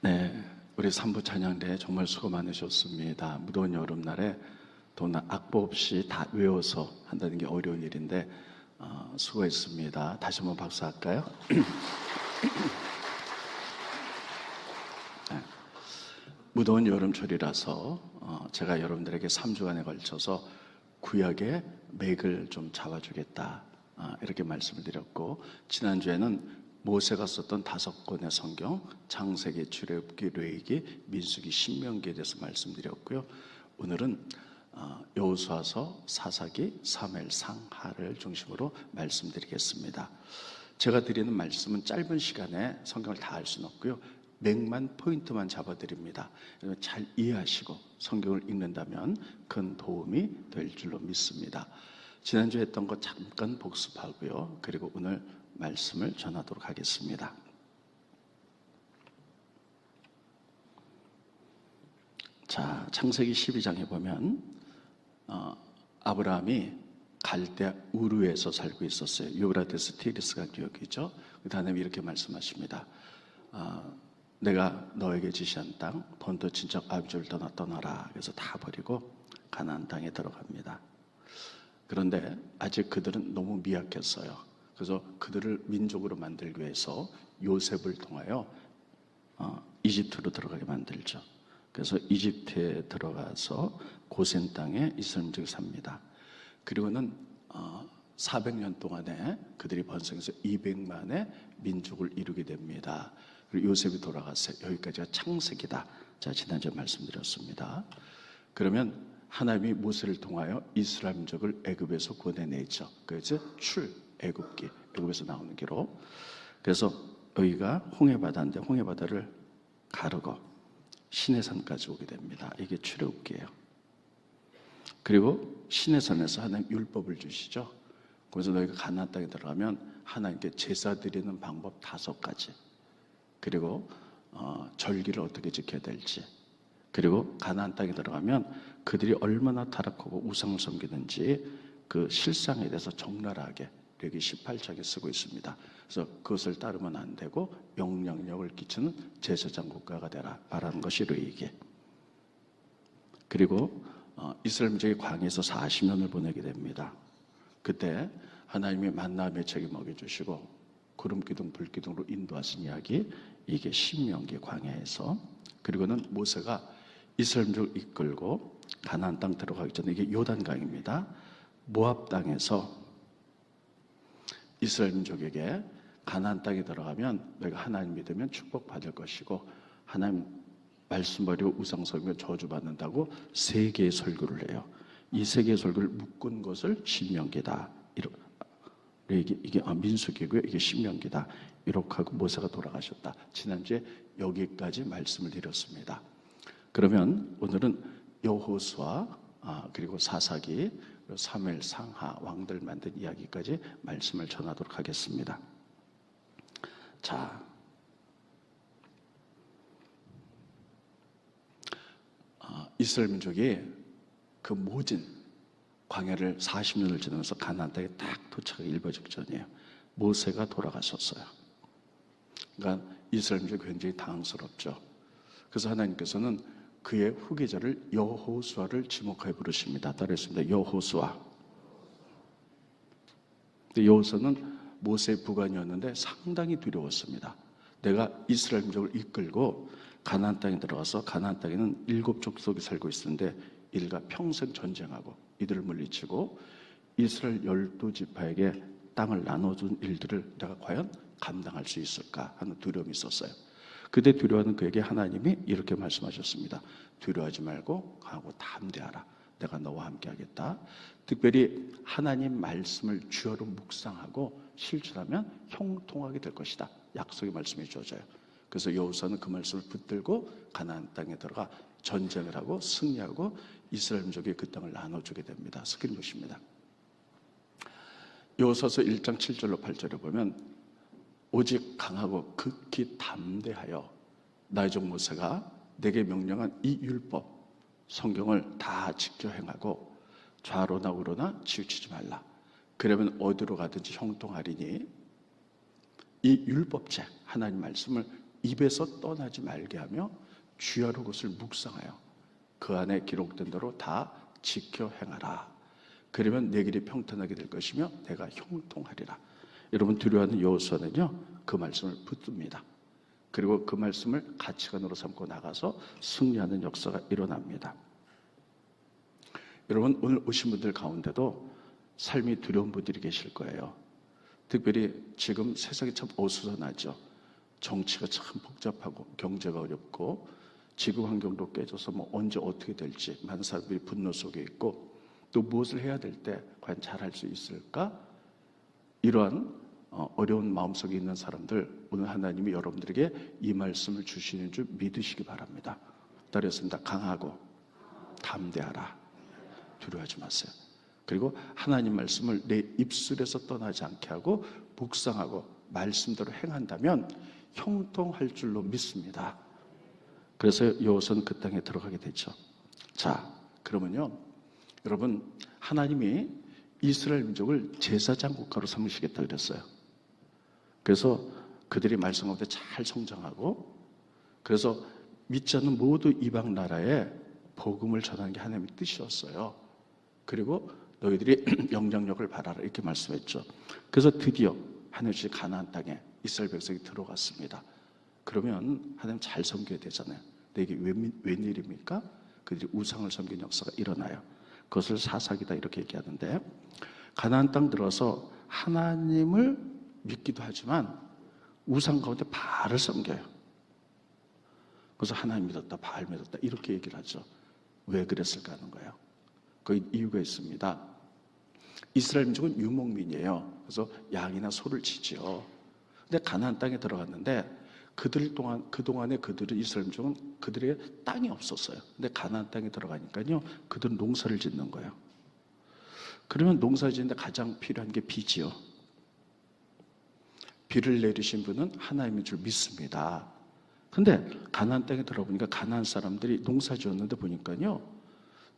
네, 우리 삼부 찬양대 정말 수고 많으셨습니다. 무더운 여름날에 돈 악보 없이 다 외워서 한다는 게 어려운 일인데 수고했습니다. 다시 한번 박수할까요? 네, 무더운 여름철이라서 제가 여러분들에게 3주간에 걸쳐서 구약의 맥을 좀 잡아주겠다 이렇게 말씀을 드렸고, 지난주에는 모세가 썼던 5권의 성경, 창세기, 출애굽기, 레위기, 민수기, 신명기에 대해서 말씀드렸고요. 오늘은 여호수아서, 사사기, 사무엘, 상하를 중심으로 말씀드리겠습니다. 제가 드리는 말씀은 짧은 시간에 성경을 다 할 수는 없고요. 맥만, 포인트만 잡아드립니다. 잘 이해하시고 성경을 읽는다면 큰 도움이 될 줄로 믿습니다. 지난주에 했던 거 잠깐 복습하고요. 그리고 오늘 말씀을 전하도록 하겠습니다. 자, 창세기 12장에 보면 아브라함이 갈대 우르에서 살고 있었어요. 유브라데스 티리스가 기억이죠. 그 다음에 이렇게 말씀하십니다. 내가 너에게 지시한 땅, 본토 친척 아비주를 떠나라. 그래서 다 버리고 가나안 땅에 들어갑니다. 그런데 아직 그들은 너무 미약했어요. 그래서 그들을 민족으로 만들기 위해서 요셉을 통하여 이집트로 들어가게 만들죠. 그래서 이집트에 들어가서 고센 땅에 이스라엘민족이 삽니다. 그리고는 400년 동안에 그들이 번성해서 200만의 민족을 이루게 됩니다. 그리고 요셉이 돌아갔어요. 여기까지가 창세기다. 자, 지난주에 말씀드렸습니다. 그러면 하나님이 모세를 통하여 이스라엘 민족을 애굽에서 구원해내죠. 그래서 출애굽기, 애굽에서 나오는 기로. 그래서 여기가 홍해바다인데 홍해바다를 가르고 시내산까지 오게 됩니다. 이게 출애굽기예요. 그리고 시내산에서 하나님 율법을 주시죠. 그래서 너희가 가나안 땅에 들어가면 하나님께 제사 드리는 방법 5가지, 그리고 절기를 어떻게 지켜야 될지, 그리고 가나안 땅에 들어가면 그들이 얼마나 타락하고 우상을 섬기는지 그 실상에 대해서 적나라하게 여기 18장에 쓰고 있습니다. 그래서 그것을 따르면 안 되고 영향력을 끼치는 제사장 국가가 되라 말하는 것이 레위기. 그리고 이스라엘 민족이 광야에서 40년을 보내게 됩니다. 그때 하나님이 만나 매체기 먹여주시고 구름 기둥 불 기둥으로 인도하신 이야기, 이게 신명기 광야에서. 그리고는 모세가 이스라엘 민족을 이끌고 가나안 땅 들어가기 전에, 이게 요단강입니다. 모압 땅에서 이스라엘 민족에게 가나안 땅에 들어가면 너희가 하나님 믿으면 축복받을 것이고 하나님 말씀 버리고 우상 섬기면 저주받는다고 3개의 설교를 해요. 이 3개의 설교를 묶은 것을 신명기다. 이게 민수기고요. 이게 신명기다. 이렇게 하고 모세가 돌아가셨다. 지난주에 여기까지 말씀을 드렸습니다. 그러면 오늘은 여호수아, 그리고 사사기, 사무엘, 상하, 왕들 만든 이야기까지 말씀을 전하도록 하겠습니다. 자, 이스라엘 민족이 그 모진 광야를 40년을 지나면서 가나안 땅에 딱 도착하기 일보 직전이에요. 모세가 돌아가셨어요. 그러니까 이스라엘 민족이 굉장히 당황스럽죠. 그래서 하나님께서는 그의 후계자를 여호수아를 지목하여 부르십니다. 따라했습니다. 여호수아. 여호수아는 모세의 부관이었는데 상당히 두려웠습니다. 내가 이스라엘 민족을 이끌고 가나안 땅에 들어가서 가나안 땅에는 7족속이 살고 있었는데 이들과 평생 전쟁하고 이들을 물리치고 이스라엘 12지파에게 땅을 나눠준 일들을 내가 과연 감당할 수 있을까 하는 두려움이 있었어요. 그때 두려워하는 그에게 하나님이 이렇게 말씀하셨습니다. 두려워하지 말고 강하고 담대하라. 내가 너와 함께 하겠다. 특별히 하나님 말씀을 주어로 묵상하고 실천하면 형통하게 될 것이다. 약속의 말씀이 주어져요. 그래서 여호수아는 그 말씀을 붙들고 가나안 땅에 들어가 전쟁을 하고 승리하고 이스라엘 민족이 그 땅을 나눠주게 됩니다. 스크린봇입니다. 여호수아서 1장 7절로 8절에 보면 오직 강하고 극히 담대하여 나의 종 모세가 내게 명령한 이 율법 성경을 다 지켜 행하고 좌로나 우로나 치우치지 말라. 그러면 어디로 가든지 형통하리니 이 율법책 하나님 말씀을 입에서 떠나지 말게 하며 주야로 그것을 묵상하여 그 안에 기록된 대로 다 지켜 행하라. 그러면 내 길이 평탄하게 될 것이며 내가 형통하리라. 여러분 두려워하는 여호수아는요 그 말씀을 붙듭니다. 그리고 그 말씀을 가치관으로 삼고 나가서 승리하는 역사가 일어납니다. 여러분 오늘 오신 분들 가운데도 삶이 두려운 분들이 계실 거예요. 특별히 지금 세상이 참 어수선하죠. 정치가 참 복잡하고 경제가 어렵고 지구 환경도 깨져서 언제 어떻게 될지 많은 사람들이 분노 속에 있고 또 무엇을 해야 될 때 과연 잘할 수 있을까? 이러한 어려운 마음속에 있는 사람들, 오늘 하나님이 여러분들에게 이 말씀을 주시는 줄 믿으시기 바랍니다. 따르겠습니다. 강하고 담대하라. 두려워하지 마세요. 그리고 하나님 말씀을 내 입술에서 떠나지 않게 하고 묵상하고 말씀대로 행한다면 형통할 줄로 믿습니다. 그래서 여호수아는 그 땅에 들어가게 되죠. 자, 그러면요 여러분 하나님이 이스라엘 민족을 제사장 국가로 삼으시겠다 그랬어요. 그래서 그들이 말씀 가운데 잘 성장하고 그래서 믿지 않는 모두 이방 나라에 복음을 전하는 게 하나님의 뜻이었어요. 그리고 너희들이 영향력을 발하라 이렇게 말씀했죠. 그래서 드디어 하나님이 가나안 땅에 이스라엘 백성이 들어갔습니다. 그러면 하나님 잘 섬겨야 되잖아요. 근데 이게 웬일입니까? 그들이 우상을 섬긴 역사가 일어나요. 그것을 사사기다 이렇게 얘기하는데 가나안 땅 들어서 하나님을 믿기도 하지만 우상 가운데 바알을 섬겨요. 그래서 하나님 믿었다 바알 믿었다 이렇게 얘기를 하죠. 왜 그랬을까 하는 거예요. 그 이유가 있습니다. 이스라엘 민족은 유목민이에요. 그래서 양이나 소를 치지요. 근데 가나안 땅에 들어갔는데 그동안에 그들은 이스라엘 민족은 그들의 땅이 없었어요. 근데 가나안 땅에 들어가니까요. 그들은 농사를 짓는 거예요. 그러면 농사 짓는데 가장 필요한 게 비지요. 비를 내리신 분은 하나님인 줄 믿습니다. 근데 가나안 땅에 들어보니까 가나안 사람들이 농사 지었는데 보니까요.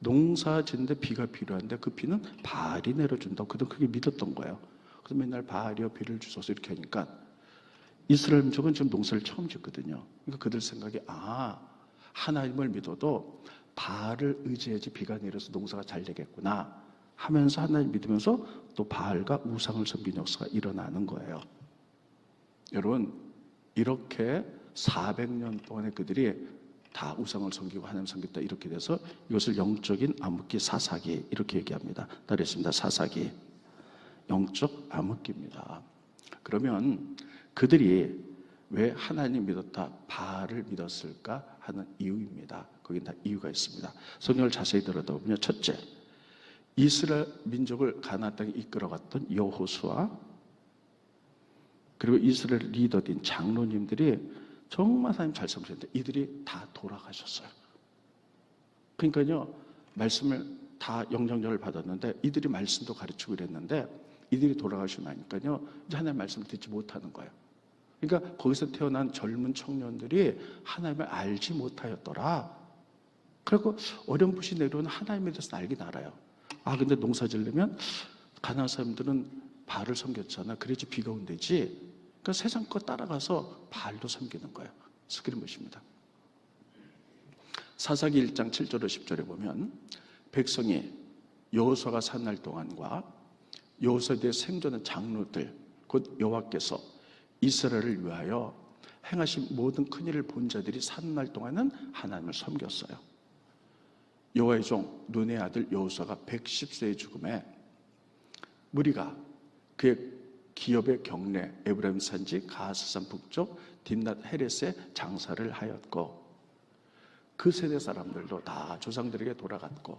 농사 짓는데 비가 필요한데 그 비는 바알이 내려준다고 그들은 그게 믿었던 거예요. 그래서 맨날 바알이여 비를 주소서 이렇게 하니까 이스라엘 민족은 지금 농사를 처음 짓거든요. 그러니까 그들 생각에 하나님을 믿어도 바알을 의지해야지 비가 내려서 농사가 잘 되겠구나 하면서 하나님 믿으면서 또 바알과 우상을 섬긴 역사가 일어나는 거예요. 여러분 이렇게 400년 동안에 그들이 다 우상을 섬기고 하나님 섬겼다 이렇게 돼서 이것을 영적인 암흑기 사사기 이렇게 얘기합니다. 따르겠습니다. 사사기 영적 암흑기입니다. 그러면 그들이 왜 하나님 믿었다 바알을 믿었을까 하는 이유입니다. 거긴 다 이유가 있습니다. 성경을 자세히 들여다보면 첫째, 이스라엘 민족을 가나안 땅에 이끌어갔던 여호수아 그리고 이스라엘 리더인 장로님들이 정말 하나님 잘 섬기셨는데 이들이 다 돌아가셨어요. 그러니까요 말씀을 다 영향력을 받았는데 이들이 말씀도 가르치고 그랬는데 이들이 돌아가시고 나니까요 이제 하나님 말씀을 듣지 못하는 거예요. 그러니까 거기서 태어난 젊은 청년들이 하나님을 알지 못하였더라. 그리고 어렴풋이 내려오는 하나님에 대해서 알긴 알아요. 근데 농사 지으려면 가나안 사람들은 바알을 섬겼잖아. 그래야지 비가 온대지. 그러니까 세상 거 따라가서 바알도 섬기는 거예요. 그래서 그런 것입니다. 사사기 1장 7절로 10절에 보면 백성이 여호수아가 산 날 동안과 여호수아에 대해 생존한 장로들 곧 여호와께서 이스라엘을 위하여 행하신 모든 큰일을 본 자들이 산 날 동안은 하나님을 섬겼어요. 여호와의 종 눈의 아들 여호수아가 110세의 죽음에 무리가 그의 기업의 경내 에브라임 산지 가스산 북쪽 딥낫 헤렛에 장사를 하였고 그 세대 사람들도 다 조상들에게 돌아갔고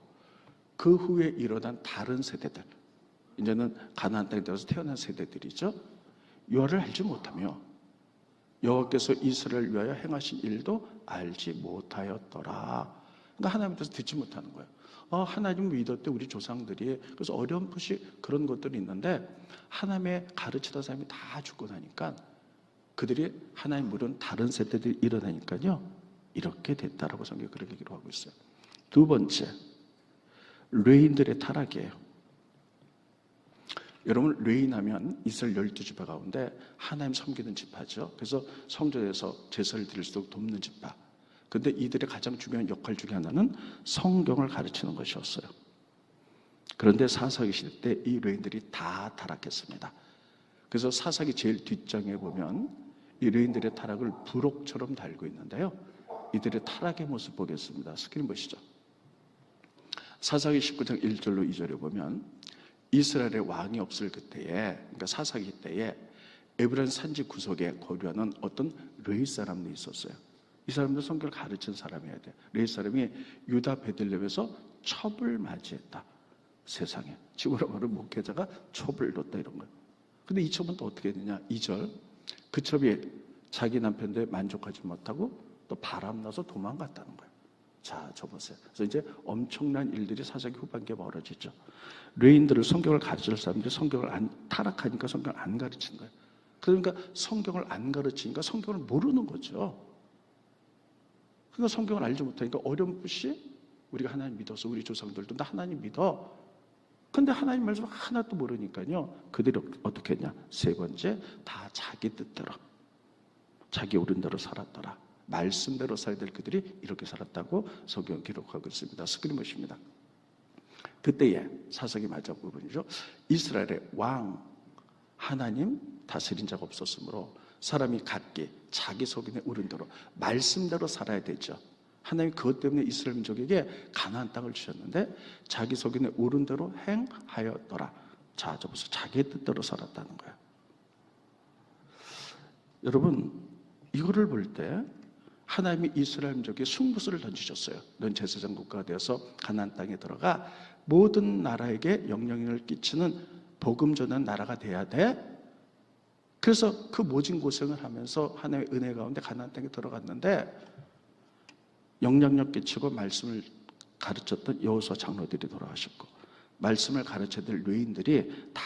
그 후에 일어난 다른 세대들 이제는 가나안 땅에 들어서 태어난 세대들이죠. 여호와를 알지 못하며 여호와께서 이스라엘을 위하여 행하신 일도 알지 못하였더라. 그러니까 하나님에 대해서 듣지 못하는 거예요. 하나님을 믿었대 우리 조상들이. 그래서 어렴풋이 그런 것들이 있는데 하나님의 가르치던 사람이 다 죽고 나니까 그들이 하나님 물은 다른 세대들이 일어나니까요 이렇게 됐다라고 성경이 그렇게 기록하고 있어요. 두 번째, 레인들의 타락이에요. 여러분, 레위하면 이스라엘 12지파 가운데 하나님 섬기는 지파죠. 그래서 성전에서 제사를 드릴 수 있도록 돕는 지파. 그런데 이들의 가장 중요한 역할 중에 하나는 성경을 가르치는 것이었어요. 그런데 사사기 시대 때 이 레위인들이 다 타락했습니다. 그래서 사사기 제일 뒷장에 보면 이 레위인들의 타락을 부록처럼 달고 있는데요, 이들의 타락의 모습 보겠습니다. 스크린 보시죠. 사사기 19장 1절로 2절에 보면 이스라엘의 왕이 없을 그때에, 그러니까 사사기 때에 에브라임 산지 구석에 거류하는 어떤 레위 사람들이 있었어요. 이 사람도 성경을 가르친 사람이어야 돼. 레위 사람이 유다 베들레헴에서 첩을 맞이했다. 세상에 지구로 말하면 목회자가 첩을 뒀다 이런 거예요. 근데 이 첩은 또 어떻게 했느냐, 2절, 그 첩이 자기 남편들 만족하지 못하고 또 바람나서 도망갔다는 거예요. 자, 저 보세요. 그래서 이제 엄청난 일들이 사사기 후반기에 벌어지죠. 레위인들을 성경을 가르칠 사람들이 성경을 타락하니까 성경을 안 가르치는 거예요. 그러니까 성경을 안 가르치니까 성경을 모르는 거죠. 그러니까 성경을 알지 못하니까 어렴풋이 우리가 하나님 믿어서 우리 조상들도 나 하나님 믿어. 근데 하나님 말씀 하나도 모르니까요, 그들이 어떻게 했냐, 세 번째, 다 자기 뜻대로 자기 옳은 대로 살았더라. 말씀대로 살아야 될 그들이 이렇게 살았다고 성경 기록하고 있습니다. 스크린 보십니다. 그때에 사사기 마지막 부분이죠. 이스라엘의 왕 하나님 다스린 자가 없었으므로 사람이 각기 자기 속인의 옳은 대로 말씀대로 살아야 되죠. 하나님이 그것 때문에 이스라엘 민족에게 가나안 땅을 주셨는데 자기 속인의 옳은 대로 행하였더라. 자, 저 보세요. 자기의 뜻대로 살았다는 거예요. 여러분, 이거를 볼 때 하나님이 이스라엘 민족에 승부수를 던지셨어요. 넌 제사장 국가가 되어서 가나안 땅에 들어가 모든 나라에게 영향력을 끼치는 복음 전하는 나라가 돼야 돼. 그래서 그 모진 고생을 하면서 하나님의 은혜 가운데 가나안 땅에 들어갔는데 영향력 끼치고 말씀을 가르쳤던 여호수아 장로들이 돌아가셨고 말씀을 가르쳐야 될 레위인들이 다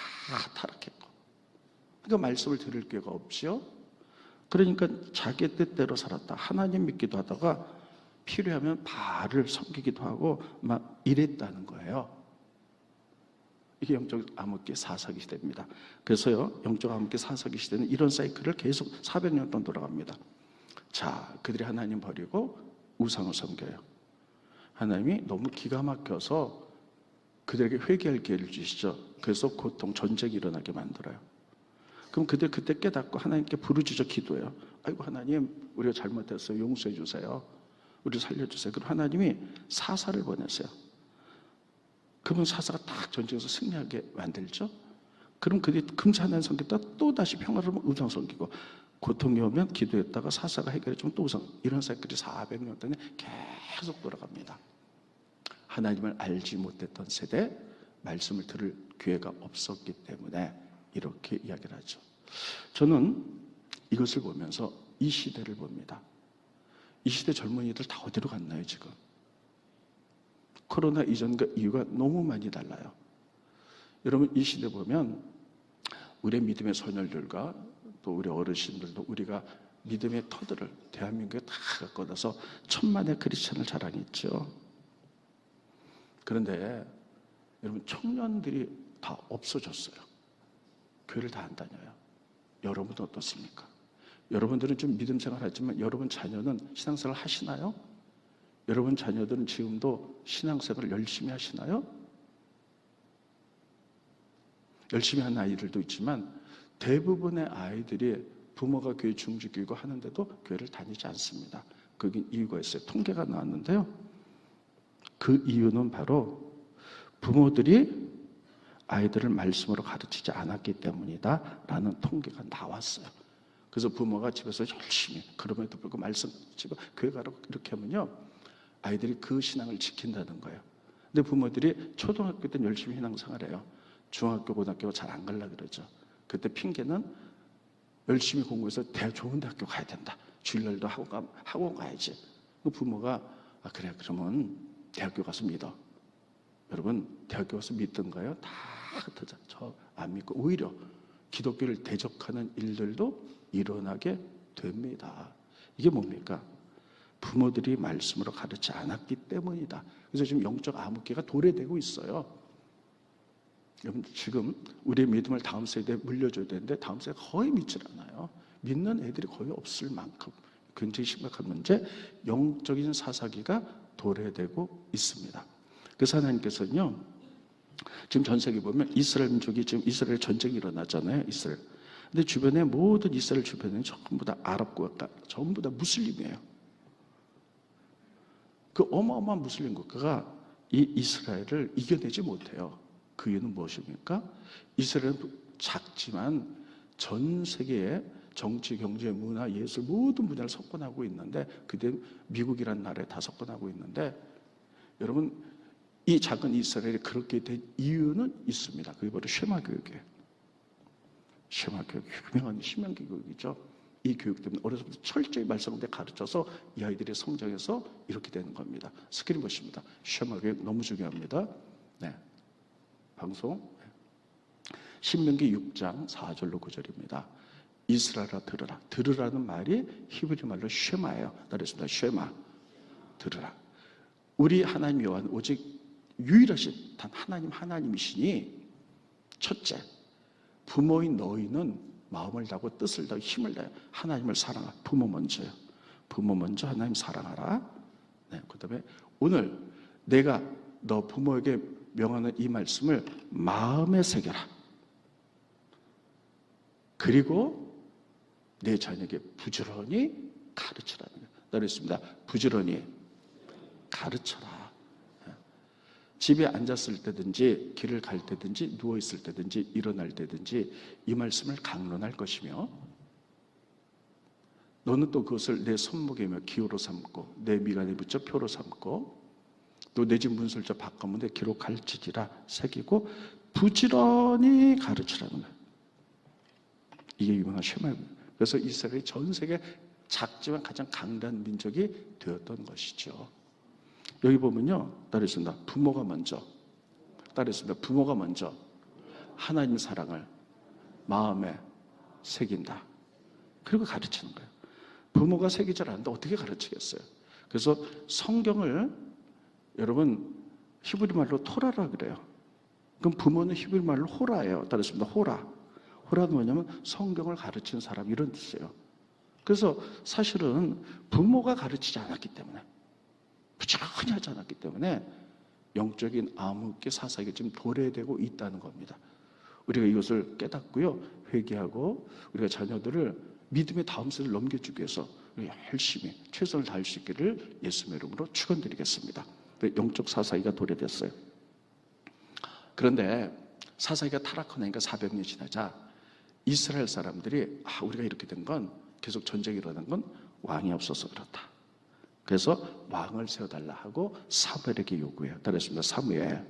타락했고, 그러니까 말씀을 들을 기회가 없지요. 그러니까 자기 뜻대로 살았다. 하나님 믿기도 하다가 필요하면 바알을 섬기기도 하고 막 이랬다는 거예요. 이게 영적 암흑기 사사기 시대입니다. 그래서요, 영적 암흑기 사사기 시대는 이런 사이클을 계속 400년 동안 돌아갑니다. 자, 그들이 하나님 버리고 우상을 섬겨요. 하나님이 너무 기가 막혀서 그들에게 회개할 기회를 주시죠. 그래서 고통, 전쟁이 일어나게 만들어요. 그럼 그들 그때 깨닫고 하나님께 부르짖어 기도해요. 아이고 하나님, 우리가 잘못했어요. 용서해 주세요. 우리 살려주세요. 그럼 하나님이 사사를 보내세요. 그러면 사사가 딱 전쟁에서 승리하게 만들죠. 그럼 그들이 금사하는 섬겼다 또 다시 평화로우면 우상 섬기고, 고통이 오면 기도했다가 사사가 해결해주면 또 우상, 이런 사이클이 400년 동안 계속 돌아갑니다. 하나님을 알지 못했던 세대, 말씀을 들을 기회가 없었기 때문에 이렇게 이야기를 하죠. 저는 이것을 보면서 이 시대를 봅니다. 이 시대 젊은이들 다 어디로 갔나요 지금? 코로나 이전과 이후가 너무 많이 달라요. 여러분, 이 시대 보면 우리의 믿음의 소녀들과 또 우리 어르신들도 우리가 믿음의 터들을 대한민국에 다 갖고 와서 천만의 크리스찬을 자랑했죠. 그런데 여러분, 청년들이 다 없어졌어요. 교회를 다 안 다녀요. 여러분도 어떻습니까? 여러분들은 좀 믿음 생활하지만 여러분 자녀는 신앙생활 하시나요? 여러분 자녀들은 지금도 신앙생활을 열심히 하시나요? 열심히 하는 아이들도 있지만 대부분의 아이들이 부모가 교회 중직교육을 하는데도 교회를 다니지 않습니다. 거기 이유가 있어요. 통계가 나왔는데요, 그 이유는 바로 부모들이 아이들을 말씀으로 가르치지 않았기 때문이다 라는 통계가 나왔어요. 그래서 부모가 집에서 열심히, 그럼에도 불구하고 말씀 집에 교회 가라고 이렇게 하면요, 아이들이 그 신앙을 지킨다는 거예요. 근데 부모들이 초등학교 때는 열심히 신앙생활해요. 중학교, 고등학교 잘 안 가려고 그러죠. 그때 핑계는 열심히 공부해서 좋은 대학교 가야 된다. 주일날도 학원 가야지. 그 부모가 그래, 그러면 대학교 가서 믿어. 여러분, 대학교 가서 믿던가요? 다 흩어져. 저 안 믿고 오히려 기독교를 대적하는 일들도 일어나게 됩니다. 이게 뭡니까? 부모들이 말씀으로 가르치지 않았기 때문이다. 그래서 지금 영적 암흑기가 도래되고 있어요. 여러분 지금 우리의 믿음을 다음 세대에 물려줘야 되는데 다음 세대가 거의 믿질 않아요. 믿는 애들이 거의 없을 만큼 굉장히 심각한 문제, 영적인 사사기가 도래되고 있습니다. 그래서 하나님께서는요, 지금 전 세계 보면 이스라엘 민족이 지금 이스라엘 전쟁이 일어나잖아요. 이스라엘. 근데 주변에 모든 이스라엘 주변에는 전부 다 아랍 국가, 전부 다 무슬림이에요. 그 어마어마한 무슬림 국가가 이 이스라엘을 이겨내지 못해요. 그 이유는 무엇입니까? 이스라엘은 작지만 전 세계에 정치, 경제, 문화, 예술 모든 분야를 석권하고 있는데, 그때 미국이라는 나라에 다 석권하고 있는데, 여러분 이 작은 이스라엘이 그렇게 된 이유는 있습니다. 그게 바로 쉐마 교육이에요. 쉐마 교육, 유명한 신명기 교육이죠. 이 교육 때문에 어려서부터 철저히 말씀을 가르쳐서 이 아이들이 성장해서 이렇게 되는 겁니다. 스크린 보십니다. 쉐마 교육 너무 중요합니다. 네, 방송. 신명기 6장 4절로 9절입니다. 이스라엘아 들으라. 들으라는 말이 히브리 말로 쉐마예요. 따르겠습니다. 쉐마. 들으라. 우리 하나님 여호와는 오직 유일하신 단 하나님 하나님이시니, 첫째, 부모인 너희는 마음을 다하고 뜻을 다하고 힘을 다해 하나님을 사랑하라. 부모 먼저요. 부모 먼저 하나님 사랑하라. 네, 그 다음에 오늘 내가 너 부모에게 명하는 이 말씀을 마음에 새겨라. 그리고 내 자녀에게 부지런히 가르치라는 거예요. 따르겠습니다. 부지런히 가르쳐라. 집에 앉았을 때든지 길을 갈 때든지 누워있을 때든지 일어날 때든지 이 말씀을 강론할 것이며, 너는 또 그것을 내 손목에며 기호로 삼고 내 미간에 붙여 표로 삼고 또 내 집 문설자 바깥문에 기록 가르치지라. 새기고 부지런히 가르치라는 거예요. 이게 유명한 쉐마입니다. 그래서 이스라엘이 전 세계 작지만 가장 강대한 민족이 되었던 것이죠. 여기 보면요, 따르겠습니다. 부모가 먼저, 따르겠습니다. 부모가 먼저 하나님 사랑을 마음에 새긴다. 그리고 가르치는 거예요. 부모가 새기지 않는데 어떻게 가르치겠어요? 그래서 성경을 여러분 히브리 말로 토라라 그래요. 그럼 부모는 히브리 말로 호라예요. 따르겠습니다. 호라. 호라는 뭐냐면 성경을 가르치는 사람, 이런 뜻이에요. 그래서 사실은 부모가 가르치지 않았기 때문에, 부지런히 하지 않았기 때문에 영적인 암흑기 사사기가 지금 도래되고 있다는 겁니다. 우리가 이것을 깨닫고요, 회개하고 우리가 자녀들을 믿음의 다음 세대를 넘겨주기 위해서 열심히 최선을 다할 수 있기를 예수님의 이름으로 축원드리겠습니다. 영적 사사기가 도래됐어요. 그런데 사사기가 타락하니까 400년이 지나자 이스라엘 사람들이 우리가 이렇게 된 건, 계속 전쟁이 일어난 건 왕이 없어서 그렇다. 그래서 왕을 세워달라 하고 사무엘에게 요구해요. 따르겠습니다. 사무엘.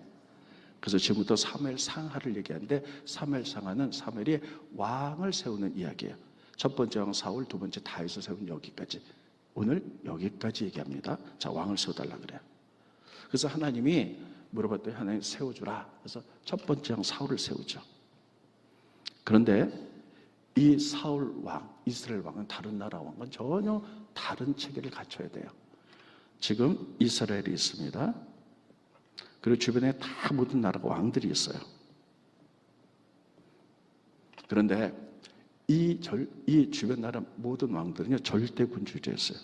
그래서 지금부터 사무엘 상하를 얘기하는데, 사무엘 상하는 사무엘이 왕을 세우는 이야기예요. 첫 번째 왕 사울, 두 번째 다윗을 세운 여기까지. 오늘 여기까지 얘기합니다. 자, 왕을 세워달라 그래요. 그래서 하나님이 물어봤더니 하나님 세워주라. 그래서 첫 번째 왕 사울을 세우죠. 그런데 이 사울 왕, 이스라엘 왕은 다른 나라 왕과는 전혀 다른 체계를 갖춰야 돼요. 지금 이스라엘이 있습니다. 그리고 주변에 다 모든 나라가 왕들이 있어요. 그런데 이 주변 나라 모든 왕들은요, 절대 군주제였어요.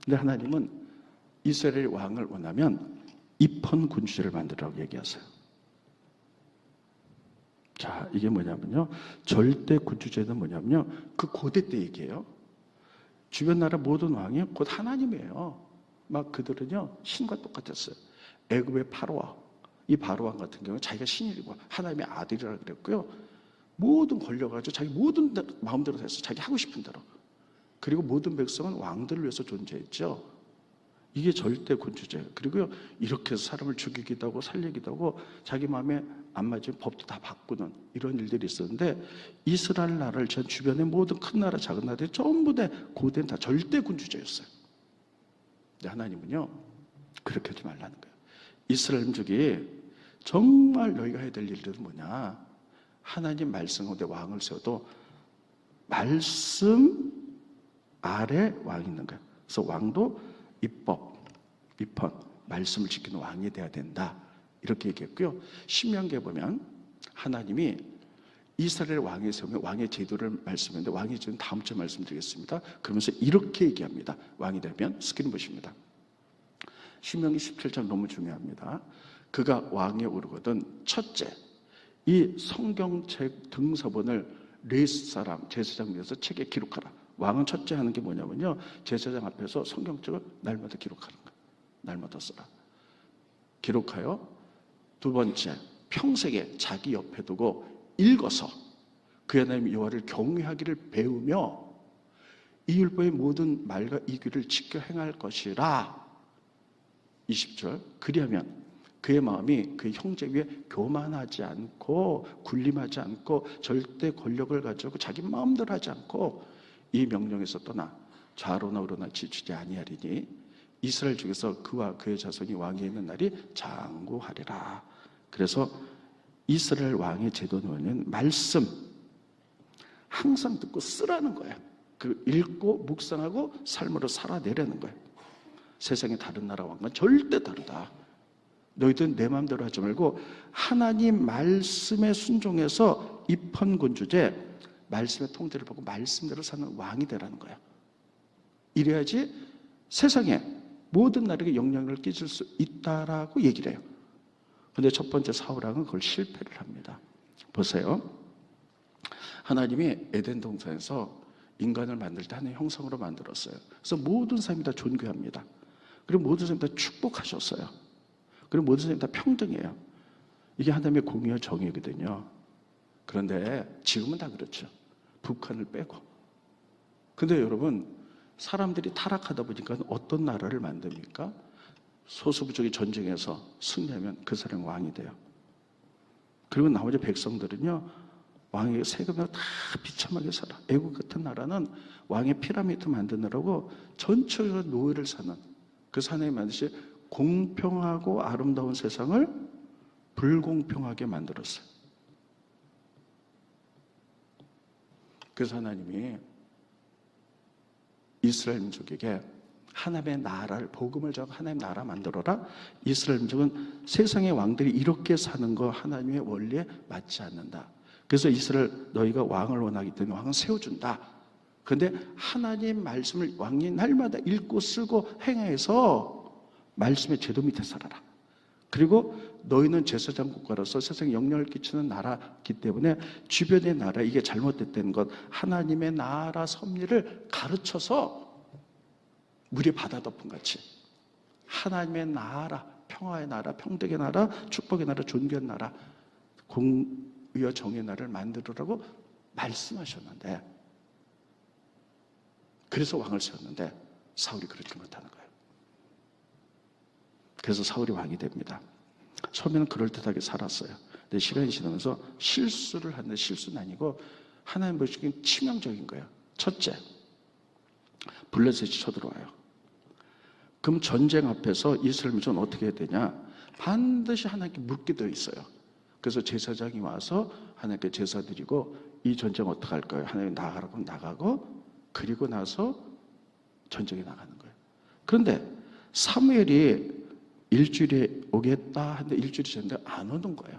근데 하나님은 이스라엘 왕을 원하면 입헌 군주제를 만들라고 얘기하세요. 자, 이게 뭐냐면요, 절대 군주제는 뭐냐면요, 그 고대 때 얘기해요. 주변 나라 모든 왕이 곧 하나님이에요. 막 그들은요, 신과 똑같았어요. 애굽의 파로와, 이 바로왕 같은 경우는 자기가 신이고 하나님의 아들이라 그랬고요, 모든 권력을 가지고 자기 모든 마음대로 했어요. 자기 하고 싶은 대로. 그리고 모든 백성은 왕들을 위해서 존재했죠. 이게 절대 군주제예요. 그리고요, 이렇게 해서 사람을 죽이기도 하고 살리기도 하고 자기 마음에 안 맞으면 법도 다 바꾸는 이런 일들이 있었는데, 이스라엘 나라를 전 주변의 모든 큰 나라, 작은 나라들이 전부 다 고대는 다 절대 군주제였어요. 근데 하나님은요, 그렇게 하지 말라는 거예요. 이스라엘 민족이 정말 너희가 해야 될 일들은 뭐냐? 하나님 말씀 가운데 왕을 세워도 말씀 아래 왕이 있는 거예요. 그래서 왕도 입법, 입헌, 말씀을 지키는 왕이 돼야 된다. 이렇게 얘기했고요. 신명기에 보면 하나님이 이스라엘 왕의 세우면 왕의 제도를 말씀했는데 왕의 제도는 다음 주에 말씀드리겠습니다. 그러면서 이렇게 얘기합니다. 왕이 되면 스크린 보십니다. 신명기 17장 너무 중요합니다. 그가 왕에 오르거든 첫째 이 성경책 등서본을 레위 사람 제사장 위에서 책에 기록하라. 왕은 첫째 하는 게 뭐냐면요, 제사장 앞에서 성경책을 날마다 기록하는 거예요. 날마다 써라. 기록하여 두 번째 평생에 자기 옆에 두고 읽어서 그 하나님 여호와를 경외하기를 배우며 이 율법의 모든 말과 이규를 지켜 행할 것이라. 20절 그리하면 그의 마음이 그의 형제 위에 교만하지 않고 군림하지 않고 절대 권력을 가지고 자기 마음대로 하지 않고 이 명령에서 떠나 좌로나 우로나 지치지 아니하리니 이스라엘 중에서 그와 그의 자손이 왕이 있는 날이 장구하리라. 그래서 이스라엘 왕의 제도는 말씀 항상 듣고 쓰라는 거예요. 그 읽고 묵상하고 삶으로 살아내려는 거예요. 세상의 다른 나라 왕과 절대 다르다. 너희들은 내 마음대로 하지 말고 하나님 말씀에 순종해서 입헌군주제 말씀의 통제를 받고 말씀대로 사는 왕이 되라는 거야. 이래야지 세상에 모든 나라에게 영향력을 끼칠 수 있다라고 얘기를 해요. 그런데 첫 번째 사울왕은 그걸 실패를 합니다. 보세요. 하나님이 에덴 동산에서 인간을 만들 때 하나님의 형상으로 만들었어요. 그래서 모든 사람이 다 존귀합니다. 그리고 모든 사람이 다 축복하셨어요. 그리고 모든 사람이 다 평등해요. 이게 하나님의 공의와 정의거든요. 그런데 지금은 다 그렇죠. 북한을 빼고. 근데 여러분, 사람들이 타락하다 보니까 어떤 나라를 만듭니까? 소수부족이 전쟁에서 승리하면 그 사람이 왕이 돼요. 그리고 나머지 백성들은요, 왕에게 세금을 다 비참하게 살아. 애국 같은 나라는 왕의 피라미드 만드느라고 전체적으로 노예를 사는, 그 하나님이 만드신 공평하고 아름다운 세상을 불공평하게 만들었어요. 그래서 하나님이 이스라엘 민족에게 하나님의 나라를, 복음을 전하고 하나님의 나라 만들어라. 이스라엘 민족은 세상의 왕들이 이렇게 사는 거 하나님의 원리에 맞지 않는다. 그래서 이스라엘 너희가 왕을 원하기 때문에 왕은 세워준다. 그런데 하나님 말씀을 왕이 날마다 읽고 쓰고 행해서 말씀의 제도 밑에 살아라. 그리고 너희는 제사장 국가로서 세상에 영향을 끼치는 나라이기 때문에 주변의 나라, 이게 잘못됐다는 것, 하나님의 나라 섭리를 가르쳐서 물에 바다 덮은 같이 하나님의 나라, 평화의 나라, 평등의 나라, 축복의 나라, 존귀한 나라, 공의와 정의의 나라를 만들으라고 말씀하셨는데, 그래서 왕을 세웠는데 사울이 그렇게 못하는 거예요. 그래서 사울이 왕이 됩니다. 처음에는 그럴듯하게 살았어요. 근데 시간이 지나면서 실수를 하는데, 실수는 아니고 하나님 보시기엔 치명적인 거예요. 첫째, 블레셋이 쳐들어와요. 그럼 전쟁 앞에서 이스라엘 민족은 어떻게 해야 되냐? 반드시 하나님께 묻게 되어 있어요. 그래서 제사장이 와서 하나님께 제사 드리고 이 전쟁 어떻게 할 거예요? 하나님 나가라고 나가고, 그리고 나서 전쟁에 나가는 거예요. 그런데 사무엘이 일주일에 오겠다 하는데 일주일이 지났는데 안 오는 거예요.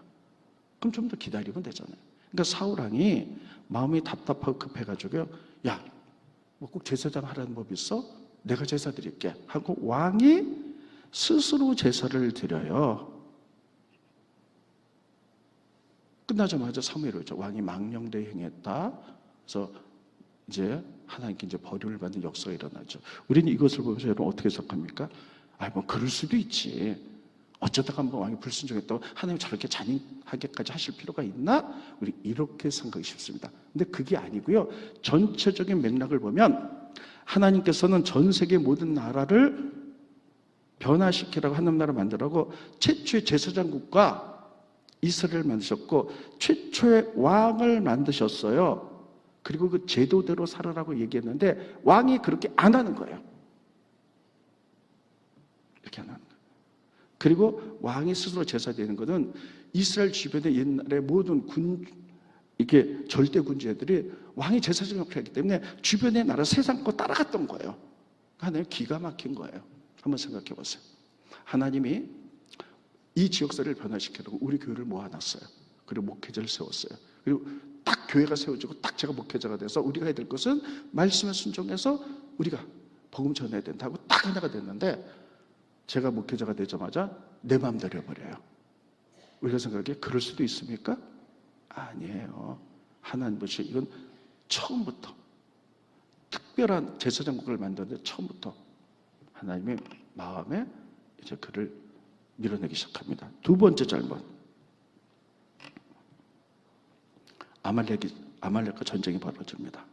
그럼 좀 더 기다리면 되잖아요. 그러니까 사울왕이 마음이 답답하고 급해가지고요, 야, 뭐 꼭 제사장 하라는 법 있어? 내가 제사 드릴게 하고 왕이 스스로 제사를 드려요. 끝나자마자 사무엘이 오죠. 왕이 망령되이 행했다. 그래서 이제 하나님께 이제 벌을 받는 역사가 일어나죠. 우리는 이것을 보면서 여러분 어떻게 생각합니까? 뭐 그럴 수도 있지. 어쩌다가 한번 왕이 불순종했다고 하나님 저렇게 잔인하게까지 하실 필요가 있나? 우리 이렇게 생각하기 쉽습니다. 근데 그게 아니고요. 전체적인 맥락을 보면 하나님께서는 전 세계 모든 나라를 변화시키라고 하나님 나라 만들라고 최초의 제사장국과 이스라엘을 만드셨고 최초의 왕을 만드셨어요. 그리고 그 제도대로 살아라고 얘기했는데 왕이 그렇게 안 하는 거예요. 이렇게 안 하는 거예요. 그리고 왕이 스스로 제사 드리는 것은 이스라엘 주변의 옛날에 모든 이렇게 절대 군주애들이 왕이 제사장 역할을 했기 때문에 주변의 나라 세상 거 따라갔던 거예요. 하나님 기가 막힌 거예요. 한번 생각해 보세요. 하나님이 이 지역사회를 변화시키려고 우리 교회를 모아놨어요. 그리고 목회자를 세웠어요. 그리고 딱 교회가 세워지고 딱 제가 목회자가 돼서 우리가 해야 될 것은 말씀에 순종해서 우리가 복음 전해야 된다고 딱 하나가 됐는데, 제가 목회자가 되자마자 내 마음대로 해버려요. 우리가 생각하기에 그럴 수도 있습니까? 아니에요. 하나님 보시 이건 처음부터 특별한 제사장국을 만드는데 처음부터 하나님의 마음에 이제 그를 밀어내기 시작합니다. 두 번째 잘못, 아말렉과 전쟁이 벌어집니다.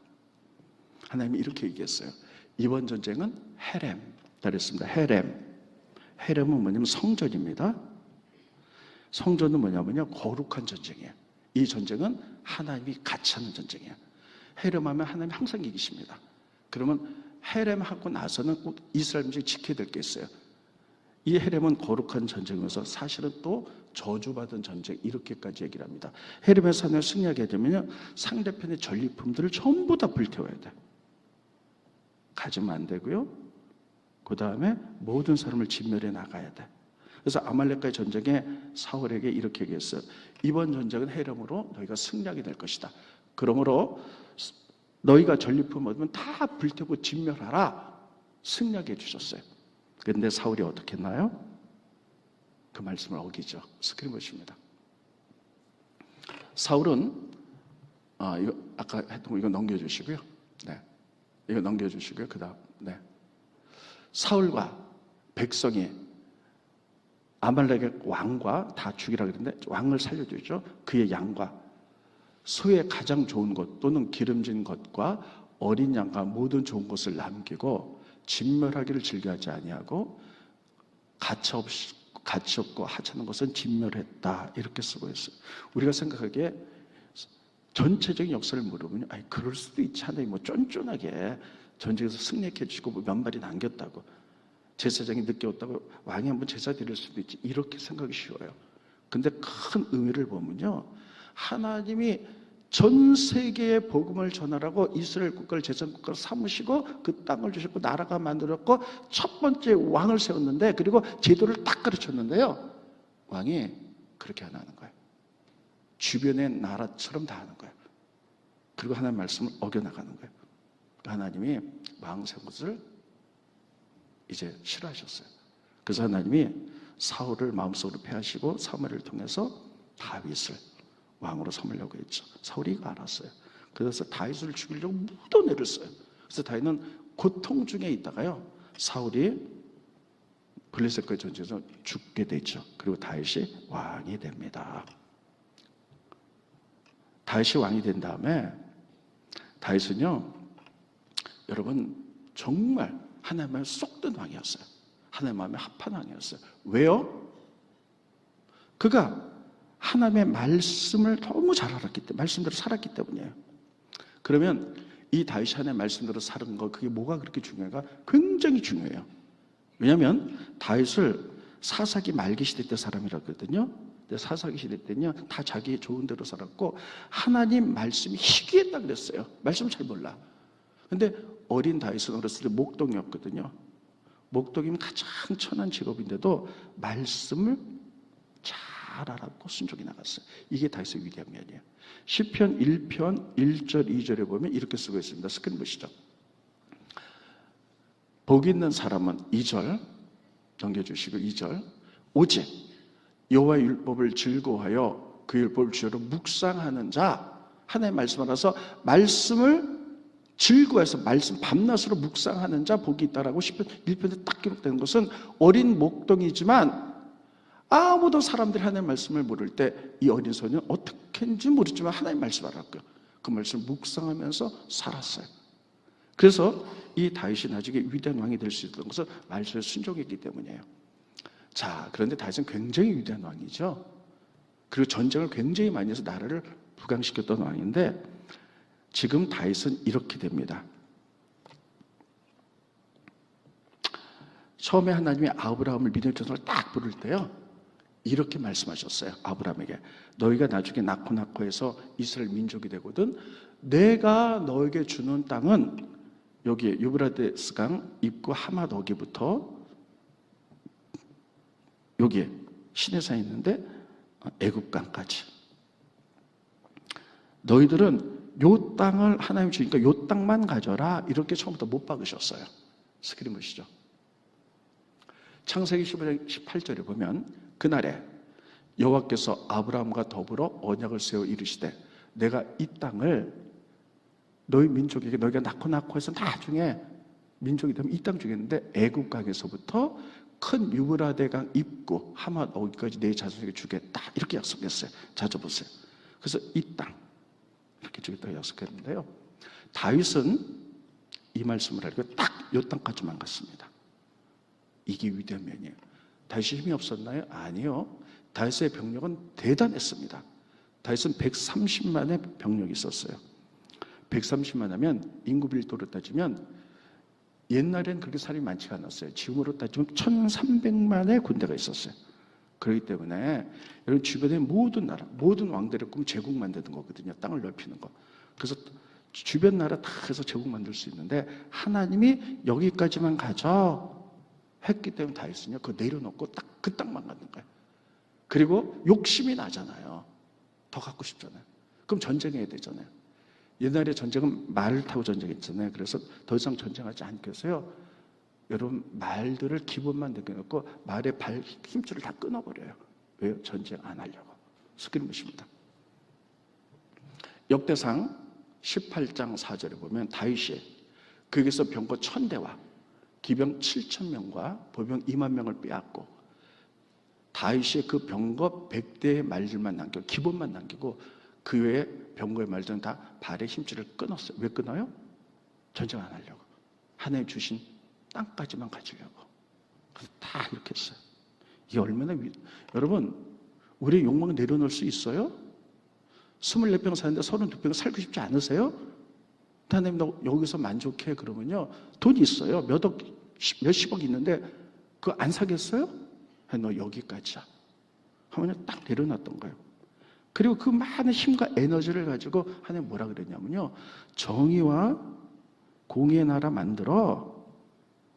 하나님이 이렇게 얘기했어요. 이번 전쟁은 헤렘, 그랬습니다. 헤렘은 뭐냐면 성전입니다. 성전은 뭐냐면요, 거룩한 전쟁이에요. 이 전쟁은 하나님이 같이 하는 전쟁이에요. 헤렘하면 하나님이 항상 이기십니다. 그러면 헤렘하고 나서는 꼭 이스라엘 민족이 지켜야 될 게 있어요. 이 헤렘은 거룩한 전쟁이면서 사실은 또 저주받은 전쟁, 이렇게까지 얘기를 합니다. 헤렘에서 하나 승리하게 되면 상대편의 전리품들을 전부 다 불태워야 돼. 가지면 안 되고요. 그 다음에 모든 사람을 진멸해 나가야 돼. 그래서 아말렉과의 전쟁에 사울에게 이렇게 얘기했어요. 이번 전쟁은 헤렘으로 너희가 승리하게 될 것이다. 그러므로 너희가 전리품 얻으면 다 불태우고 진멸하라. 승리하게 해주셨어요. 그런데 사울이 어떻게 했나요? 그 말씀을 어기죠. 스크린 보십니다. 사울은 이거 아까 했던 거 이거 넘겨주시고요. 네, 이거 넘겨주시고요. 그다음 네, 사울과 백성이 아말렉의 왕과 다 죽이라 그랬는데 왕을 살려주죠. 그의 양과 소의 가장 좋은 것 또는 기름진 것과 어린 양과 모든 좋은 것을 남기고 진멸하기를 즐겨하지 아니하고 가치 없고 하찮은 것은 진멸했다, 이렇게 쓰고 있어요. 우리가 생각하기에 전체적인 역사를 물어보면 그럴 수도 있지 않아요. 뭐 쫀쫀하게 전쟁에서 승리해 주시고 뭐 몇 마리 남겼다고, 제사장이 늦게 왔다고 왕이 한번 제사 드릴 수도 있지, 이렇게 생각이 쉬워요. 근데 큰 의미를 보면요, 하나님이 전 세계에 복음을 전하라고 이스라엘 국가를 제사국가로 삼으시고 그 땅을 주셨고 나라가 만들었고 첫 번째 왕을 세웠는데, 그리고 제도를 딱 가르쳤는데요, 왕이 그렇게 안 하는 거예요. 주변의 나라처럼 다 하는 거예요. 그리고 하나님의 말씀을 어겨나가는 거예요. 하나님이 왕 세운 것을 이제 싫어하셨어요. 그래서 하나님이 사울을 마음속으로 패하시고 사무엘을 통해서 다윗을 왕으로 삼으려고 했죠. 사울이 이거 알았어요. 그래서 다윗을 죽이려고 묻어내를 써요. 그래서 다윗은 고통 중에 있다가요, 사울이 블레셋과의 전쟁에서 죽게 되죠. 그리고 다윗이 왕이 됩니다. 다윗이 왕이 된 다음에 다윗은요, 여러분 정말 하나님 마음에 쏙 든 왕이었어요. 하나님 마음에 합한 왕이었어요. 왜요? 그가 하나님의 말씀을 너무 잘 알았기 때문에, 말씀대로 살았기 때문이에요. 그러면 이 다윗이 하나님의 말씀대로 사는 거, 그게 뭐가 그렇게 중요한가? 굉장히 중요해요. 왜냐하면 다윗을 사사기 말기 시대 때 사람이라고 하거든요. 근데 사사기 시대 때는요, 다 자기 좋은 대로 살았고 하나님 말씀이 희귀했다 그랬어요. 말씀을 잘 몰라. 근데 어린 다윗은 어렸을 때 목동이었거든요. 목동이면 가장 천한 직업인데도 말씀을 잘 알았고 순종이 나갔어요. 이게 다윗의 위대한 면이에요. 시편 1편 1절 2절에 보면 이렇게 쓰고 있습니다. 스크린 보시죠. 복 있는 사람은 2절 넘겨주시고 2절, 오직 여호와의 율법을 즐거워하여 그 율법을 주야로 묵상하는 자, 하나님의 말씀 알아서 말씀을 즐거워해서 말씀 밤낮으로 묵상하는 자 복이 있다라고 시편 1편에 딱 기록되는 것은 어린 목동이지만 아무도 사람들이 하나님의 말씀을 모를 때 이 어린 소년은 어떻게인지 모르지만 하나님의 말씀 알았고요, 그 말씀을 묵상하면서 살았어요. 그래서 이 다윗이 나중에 위대한 왕이 될 수 있던 것은 말씀에 순종했기 때문이에요. 자, 그런데 다윗은 굉장히 위대한 왕이죠. 그리고 전쟁을 굉장히 많이 해서 나라를 부강시켰던 왕인데, 지금 다윗은 이렇게 됩니다. 처음에 하나님이 아브라함을 믿음의 조상으로 딱 부를 때요, 이렇게 말씀하셨어요. 아브라함에게 너희가 나중에 낳고 해서 이스라엘 민족이 되거든 내가 너에게 주는 땅은 여기 유브라데스 강 입구 하맛 어기부터 여기에 시내산이 있는데 애굽강까지. 너희들은 요 땅을 하나님 주니까 요 땅만 가져라. 이렇게 처음부터 못 박으셨어요. 스크린 보시죠. 창세기 15장 18절에 보면 그날에 여호와께서 아브라함과 더불어 언약을 세워 이르시되 내가 이 땅을 너희 민족에게 너희가 낳고 해서 나중에 민족이 되면 이 땅 주겠는데 애굽강에서부터 큰 유브라데강 입구 하맛 어기까지 내 자손에게 주겠다. 이렇게 약속했어요. 찾아보세요. 그래서 이 땅 이렇게 주겠다고 약속했는데요. 다윗은 이 말씀을 알고 딱 이 땅까지만 갔습니다. 이게 위대한 면이에요. 다윗이 힘이 없었나요? 아니요. 다윗의 병력은 대단했습니다. 다윗은 130만의 병력이 있었어요. 130만 하면 인구 밀도로 따지면 옛날엔 그렇게 사람이 많지가 않았어요. 지금으로 따지면 1300만의 군대가 있었어요. 그렇기 때문에 여러분 주변의 모든 나라, 모든 왕들의 꿈 제국 만드는 거거든요. 땅을 넓히는 거. 그래서 주변 나라 다 해서 제국 만들 수 있는데 하나님이 여기까지만 가져 했기 때문에 다윗은요 그거 내려놓고 딱 그 땅만 갖는 거예요. 그리고 욕심이 나잖아요. 더 갖고 싶잖아요. 그럼 전쟁해야 되잖아요. 옛날에 전쟁은 말을 타고 전쟁했잖아요. 그래서 더 이상 전쟁하지 않겠어요. 여러분 말들을 기본만 남겨놓고 말의 발 힘줄을 다 끊어버려요. 왜요? 전쟁 안 하려고. 스크린 보십니다. 역대상 18장 4절에 보면 다윗이 거기서 병거 1000대와 기병 7000명과 보병 2만 명을 빼앗고 다윗이 그 병거 100대의 말들만 남기고 기본만 남기고 그 외에 병거의 말들은 다 발의 힘줄을 끊었어요. 왜 끊어요? 전쟁 안 하려고. 하나님 주신 땅까지만 가지려고. 그래서 다 이렇게 했어요. 이게 얼마나 여러분 우리의 욕망을 내려놓을 수 있어요? 24평 사는데 32평 살고 싶지 않으세요? 하나님 너 여기서 만족해 그러면요 돈이 있어요. 몇십억 있는데 그거 안 사겠어요? 너 여기까지야 하면 딱 내려놨던 거예요. 그리고 그 많은 힘과 에너지를 가지고 하나님 뭐라 그랬냐면요 정의와 공의의 나라 만들어.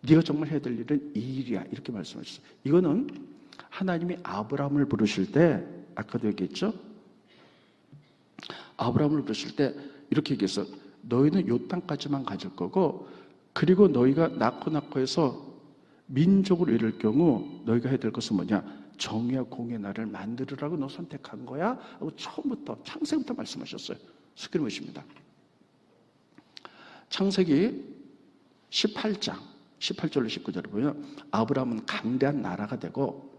네가 정말 해야 될 일은 이 일이야 이렇게 말씀하셨어요. 이거는 하나님이 아브라함을 부르실 때 아까도 얘기했죠. 아브라함을 부르실 때 이렇게 얘기했어. 너희는 요 땅까지만 가질 거고 그리고 너희가 낳고 해서 민족을 이룰 경우 너희가 해야 될 것은 뭐냐? 정의와 공의 나라를 만들으라고 너 선택한 거야? 하고 처음부터 창세기부터 말씀하셨어요. 스크린 보십니다. 창세기 18장 18절로 19절을 보면 아브라함은 강대한 나라가 되고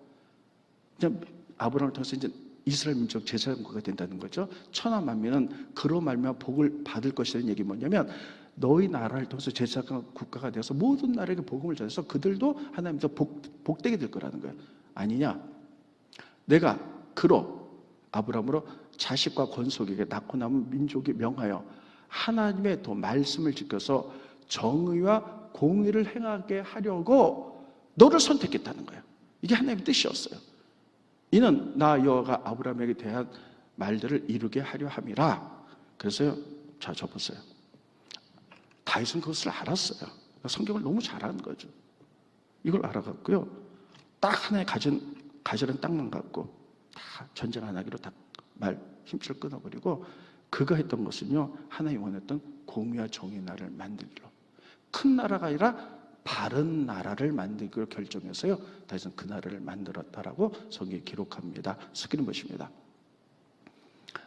이제 아브라함을 통해서 이제 이스라엘 민족 제사장국가 된다는 거죠. 천하 만민은 그로 말미암아 복을 받을 것이라는 얘기 뭐냐면 너희 나라를 통해서 제사장 국가가 되어서 모든 나라에게 복음을 전해서 그들도 하나님께서 복되게 될 거라는 거예요. 아니냐? 내가 그로 아브라함으로 자식과 권속에게 낳고 남은 민족이 명하여 하나님의 또 말씀을 지켜서 정의와 공의를 행하게 하려고 너를 선택했다는 거예요. 이게 하나님의 뜻이었어요. 이는 나 여호와가 아브라함에게 대한 말들을 이루게 하려 함이라. 그래서요, 자, 저 보세요. 다윗은 그것을 알았어요. 성경을 너무 잘 아는 거죠. 이걸 알아갖고요, 딱 하나의 가지런 땅만 갖고 다 전쟁 안 하기로 다 말 힘줄 끊어버리고 그가 했던 것은요, 하나님이 원했던 공의와 정의의 나라를 만들기로. 큰 나라가 아니라 바른 나라를 만들기로 결정해서요, 다윗은 그 나라를 만들었다라고 성경에 기록합니다. 스크린 보십니다.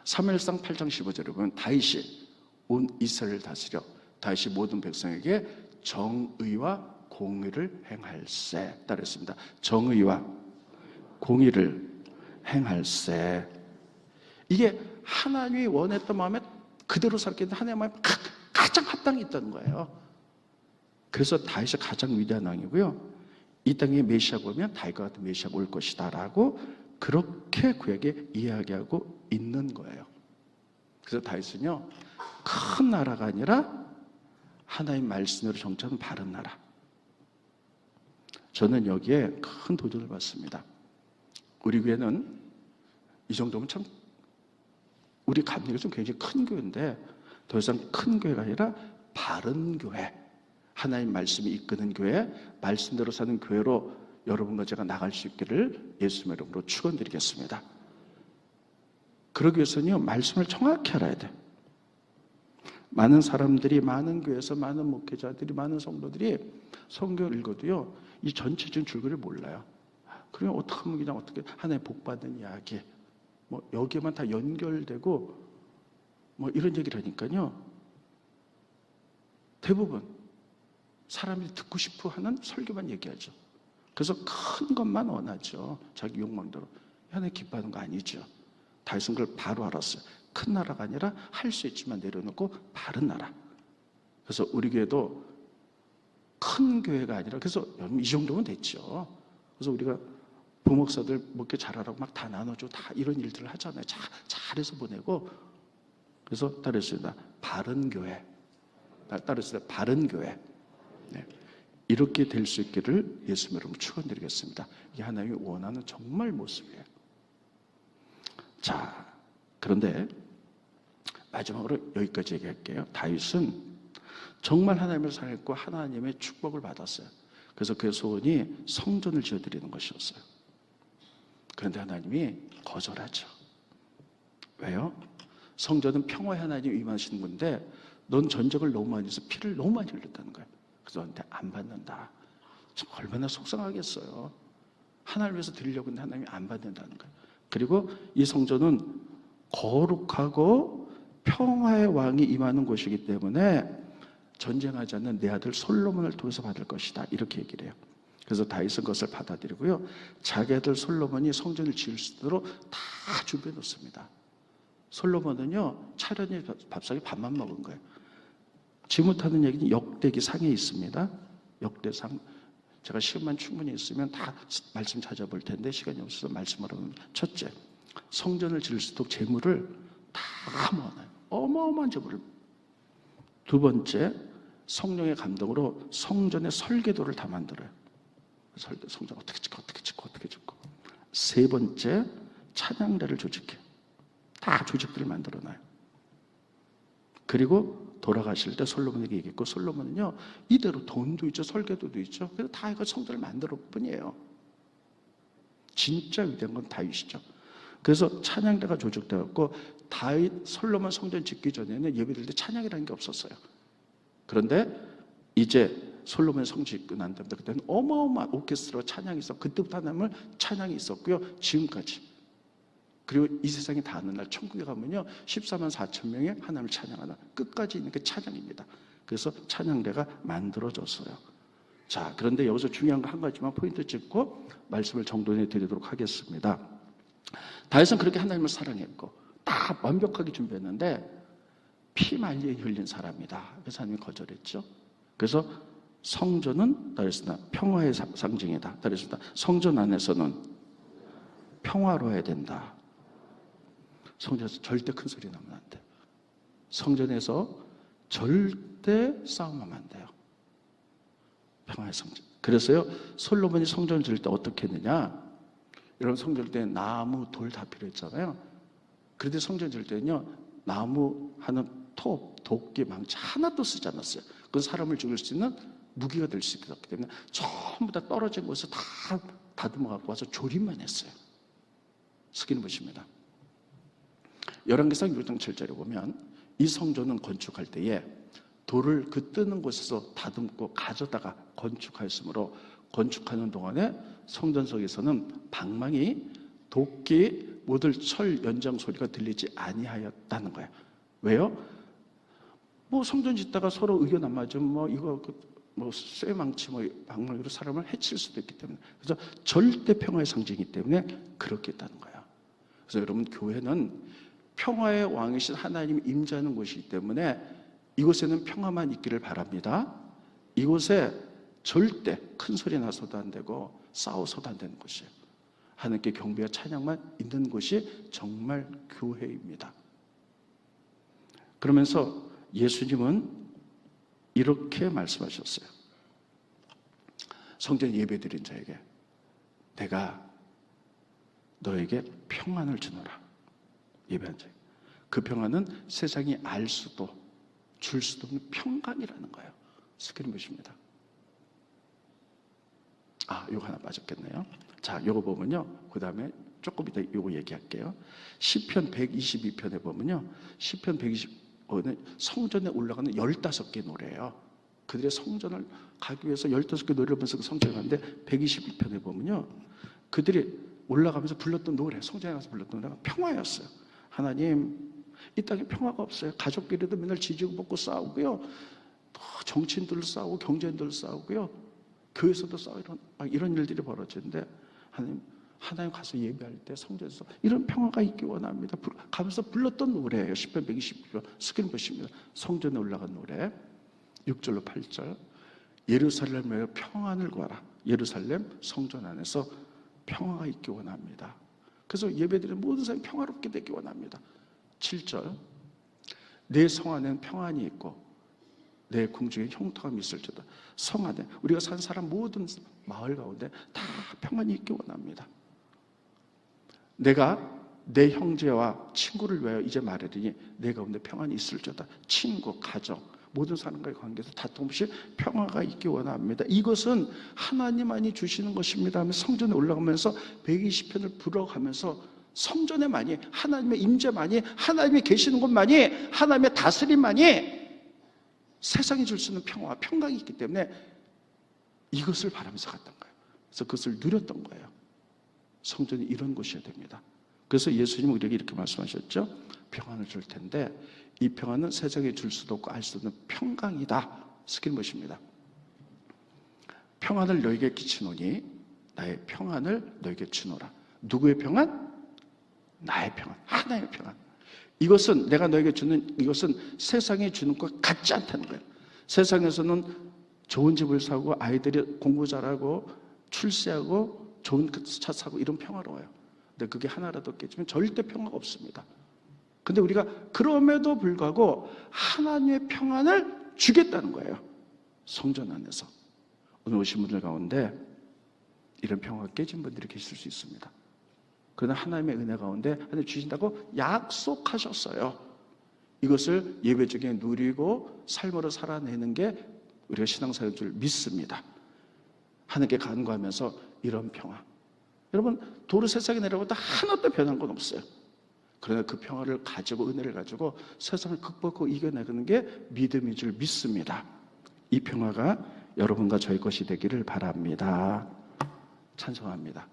사무엘상 8장 15절에 보면 다윗이 온 이스라엘을 다스려 다윗이 모든 백성에게 정의와 공의를 행할세 따르했습니다. 정의와 공의를 행할세. 이게 하나님이 원했던 마음에 그대로 살게 된 하나님의 마음에 가장 합당이 있다는 거예요. 그래서 다윗이 가장 위대한 왕이고요, 이 땅에 메시아가 오면 다윗과 같은 메시아가 올 것이다 라고 그렇게 그에게 이야기하고 있는 거예요. 그래서 다윗은요, 큰 나라가 아니라 하나님 말씀으로 정착한 바른 나라. 저는 여기에 큰 도전을 받습니다. 우리 교회는 이 정도면 참 우리 감리가 좀 굉장히 큰 교회인데 더 이상 큰 교회가 아니라 바른 교회, 하나님 말씀이 이끄는 교회, 말씀대로 사는 교회로 여러분과 제가 나갈 수 있기를 예수님의 이름으로 축원드리겠습니다. 그러기 위해서는요, 말씀을 정확히 알아야 돼. 많은 사람들이, 많은 교회에서 많은 목회자들이, 많은 성도들이 성경을 읽어도요, 이 전체적인 줄거리를 몰라요. 그러면 어떻게 하면 그냥 어떻게 하나의 복 받는 이야기, 뭐 여기에만 다 연결되고 뭐 이런 얘기를 하니까요, 대부분 사람들이 듣고 싶어 하는 설교만 얘기하죠. 그래서 큰 것만 원하죠. 자기 욕망대로. 하나님 기뻐하는 거 아니죠. 다윗은 그걸 바로 알았어요. 큰 나라가 아니라 할 수 있지만 내려놓고 바른 나라. 그래서 우리 교회도 큰 교회가 아니라, 그래서 이 정도면 됐죠. 그래서 우리가 부목사들 목회 잘하라고 막 다 나눠줘, 다 이런 일들을 하잖아요. 잘해서 보내고. 그래서 따르겠습니다. 바른 교회. 따르겠습니다. 바른 교회. 네. 이렇게 될 수 있기를 예수님 이름으로 축원드리겠습니다. 이게 하나님이 원하는 정말 모습이에요. 자, 그런데 마지막으로 여기까지 얘기할게요. 다윗은 정말 하나님을 사랑했고 하나님의 축복을 받았어요. 그래서 그의 소원이 성전을 지어드리는 것이었어요. 그런데 하나님이 거절하죠. 왜요? 성전은 평화의 하나님이 임하시는 건데 넌 전적을 너무 많이 해서 피를 너무 많이 흘렸다는 거예요. 그래서 너한테 안 받는다. 참 얼마나 속상하겠어요. 하나님을 위해서 드리려고 했는데 하나님이 안 받는다는 거예요. 그리고 이 성전은 거룩하고 평화의 왕이 임하는 곳이기 때문에 전쟁하지 않는 내 아들 솔로몬을 통해서 받을 것이다. 이렇게 얘기를 해요. 그래서 다윗은 그것을 받아들이고요, 자기 아들 솔로몬이 성전을 지을 수 있도록 다 준비해 놓습니다. 솔로몬은요, 차려니 밥상에 밥만 먹은 거예요. 지못하는 얘기는 역대기 상에 있습니다. 역대상. 제가 시간만 충분히 있으면 다 말씀 찾아볼 텐데 시간이 없어서 말씀을 하면, 첫째, 성전을 지을 수 있도록 재물을 다 모아놔요. 어마어마한 재물을. 두 번째, 성령의 감동으로 성전의 설계도를 다 만들어요. 성전 어떻게 짓고. 세 번째, 찬양대를 조직해. 다 조직들을 만들어놔요. 그리고 돌아가실 때 솔로몬에게 얘기했고, 솔로몬은요, 이대로 돈도 있죠, 설계도도 있죠. 그래서 다 이거 성전을 만들었을 뿐이에요. 진짜 위대한 건 다윗이죠. 그래서 찬양대가 조직되었고, 다윗 솔로몬 성전 짓기 전에는 예배드릴 때 찬양이라는 게 없었어요. 그런데 이제 솔로몬 성전 짓고 난 다음에 그때는 어마어마한 오케스트라 찬양이 있었고, 그때부터 하나님을 찬양이 있었고요, 지금까지. 그리고 이 세상에 닿는 날 천국에 가면요, 14만 4천 명이 하나님을 찬양하는 끝까지 있는 게 찬양입니다. 그래서 찬양대가 만들어졌어요. 자, 그런데 여기서 중요한 거 한 가지만 포인트 짚고 말씀을 정돈해 드리도록 하겠습니다. 다윗은 그렇게 하나님을 사랑했고 다 완벽하게 준비했는데 피 말리에 흘린 사람이다. 그래서 하나님이 거절했죠. 그래서 성전은 따르겠습니다, 평화의 상징이다. 따르겠습니다, 성전 안에서는 평화로워야 된다. 성전에서 절대 큰 소리 나면 안 돼요. 성전에서 절대 싸움하면 안 돼요. 평화의 성전. 그래서요, 솔로몬이 성전을 지을 때 어떻게 했느냐? 여러분, 성전 지을 때 나무, 돌 다 필요했잖아요. 그런데 성전 지을 때는요, 나무 하는 톱, 도끼, 망치 하나도 쓰지 않았어요. 그건 사람을 죽일 수 있는 무기가 될 수 있기 때문에 전부 다 떨어진 곳에서 다 다듬어 갖고 와서 조립만 했어요. 스크린 보십니다. 열왕기상 6장 7절에 보면 이 성전은 건축할 때에 돌을 그 뜨는 곳에서 다듬고 가져다가 건축하였으므로 건축하는 동안에 성전석에서는 방망이, 도끼, 모들 철 연장 소리가 들리지 아니하였다는 거예요. 왜요? 뭐 성전 짓다가 서로 의견 안 맞으면 뭐 이거 뭐 쇠망치 뭐 방망이로 사람을 해칠 수도 있기 때문에, 그래서 절대 평화의 상징이기 때문에 그렇게 했다는 거예요. 그래서 여러분, 교회는 평화의 왕이신 하나님이 임재하는 곳이기 때문에 이곳에는 평화만 있기를 바랍니다. 이곳에 절대 큰 소리 나서도 안 되고 싸워서도 안 되는 곳이에요. 하나님께 경배와 찬양만 있는 곳이 정말 교회입니다. 그러면서 예수님은 이렇게 말씀하셨어요. 성전 예배드린 자에게 내가 너에게 평안을 주노라. 예배한 자에게. 그 평안은 세상이 알 수도 줄 수도 없는 평강이라는 거예요. 스크린 보십니다. 요거 하나 빠졌겠네요. 자, 요거 보면요. 그 다음에 조금 이따 요거 얘기할게요. 시편 122편에 보면요. 시편 120편은 성전에 올라가는 15개 노래예요. 그들의 성전을 가기 위해서 15개 노래를 부르면서 그 성전에 가는데 122편에 보면요. 그들이 올라가면서 불렀던 노래, 성전에 가서 불렀던 노래가 평화였어요. 하나님, 이 땅에 평화가 없어요. 가족끼리도 맨날 지지고 볶고 싸우고요. 정치인들 싸우고 경제인들 싸우고요. 교회에서도 싸우고 이런 일들이 벌어지는데 하나님 가서 예배할 때 성전에서 이런 평화가 있기 원합니다. 가면서 불렀던 노래예요. 시편 120편 스크린 보십니다. 성전에 올라간 노래 6절로 8절. 예루살렘에 평안을 구하라. 예루살렘 성전 안에서 평화가 있기 원합니다. 그래서 예배드리는 모든 사람이 평화롭게 되기 원합니다. 7절. 내 성 안에는 평안이 있고 내 궁중에 형통함이 있을지어다. 성 안에 우리가 산 사람 모든 마을 가운데 다 평안이 있기 원합니다. 내가 내 형제와 친구를 위하여 이제 말하리니 내 가운데 평안이 있을지어다. 친구, 가정, 모든 사람과의 관계에서 다툼 없이 평화가 있기 원합니다. 이것은 하나님만이 주시는 것입니다 하며 성전에 올라가면서 120편을 불어가면서 성전에만이 하나님의 임재만이 하나님이 계시는 곳만이 하나님의 다스림만이 세상이 줄 수 있는 평화와 평강이 있기 때문에 이것을 바라면서 갔던 거예요. 그래서 그것을 누렸던 거예요. 성전이 이런 곳이어야 됩니다. 그래서 예수님은 우리에게 이렇게 말씀하셨죠. 평안을 줄 텐데 이 평안은 세상에 줄 수도 없고 알 수 없는 평강이다. 스킬 것입니다. 평안을 너에게 끼치노니 나의 평안을 너에게 주노라. 누구의 평안? 나의 평안, 하나님의 평안. 이것은 내가 너에게 주는 이것은 세상에 주는 것 같지 않다는 거예요. 세상에서는 좋은 집을 사고 아이들이 공부 잘하고 출세하고 좋은 차 사고 이런 평화로워요. 근데 그게 하나라도 깨지면 절대 평화가 없습니다. 근데 우리가 그럼에도 불구하고 하나님의 평안을 주겠다는 거예요. 성전 안에서. 오늘 오신 분들 가운데 이런 평화가 깨진 분들이 계실 수 있습니다. 그러나 하나님의 은혜 가운데 하나님 주신다고 약속하셨어요. 이것을 예배 중에 누리고 삶으로 살아내는 게 우리가 신앙생활인 줄 믿습니다. 하나님께 간구하면서 이런 평화. 여러분 도로 세상에 내려보다 하나도 변한 건 없어요. 그러나 그 평화를 가지고 은혜를 가지고 세상을 극복하고 이겨내는 게 믿음인 줄 믿습니다. 이 평화가 여러분과 저희 것이 되기를 바랍니다. 찬송합니다.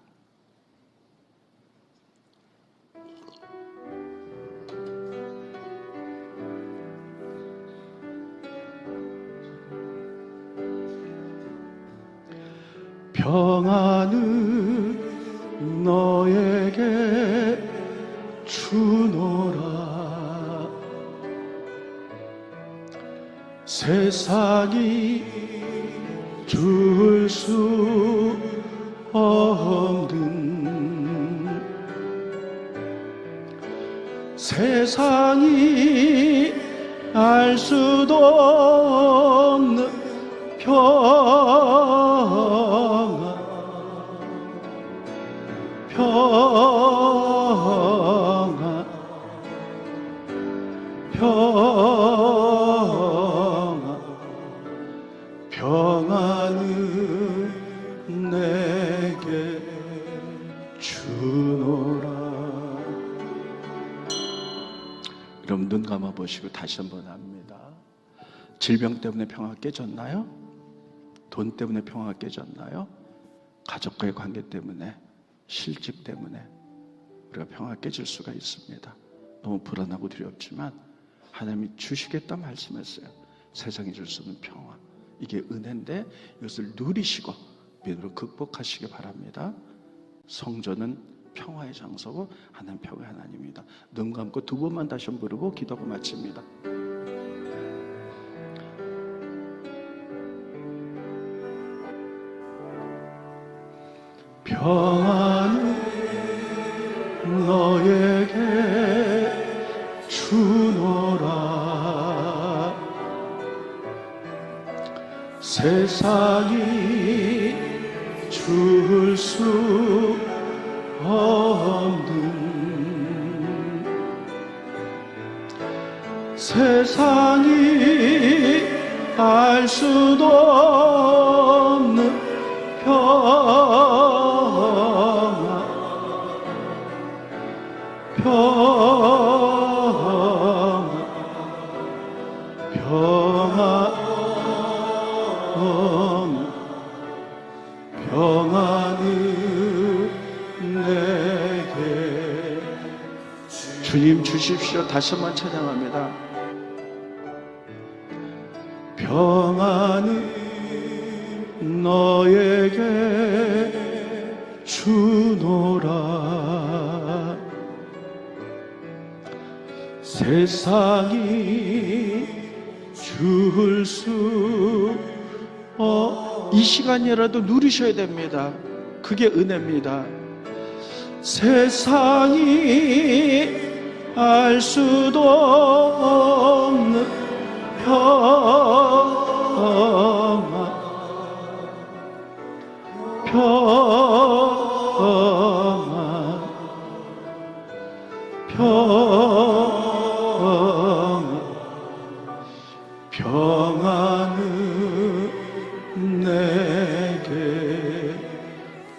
평안은 너에게 주노라. 세상이 줄 수 없는 세상이 알 수도 없는 평안은 내게 주노라. 여러분 눈 감아 보시고 다시 한번 합니다. 질병 때문에 평화가 깨졌나요? 돈 때문에 평화가 깨졌나요? 가족과의 관계 때문에, 실직 때문에 우리가 평화가 깨질 수가 있습니다. 너무 불안하고 두렵지만 하나님이 주시겠다 말씀했어요. 세상이 줄 수 있는 평화, 이게 은혜인데 이것을 누리시고 믿음으로 극복하시기 바랍니다. 성전은 평화의 장소고 하나님 평화의 하나님입니다. 눈 감고 두 번만 다시 한번 부르고 기도하고 마칩니다. 평안은 너에게 주노라. 세상이 줄 수 없는 세상이 알 수도 없는 평안 평안을 내게 주님 주십시오. 다시 한번 찬양합니다. 평안을 너에게 주노라. 세상이 줄 수 이 시간이라도 누리셔야 됩니다. 그게 은혜입니다. 세상이 알 수도 없는 평안을 내게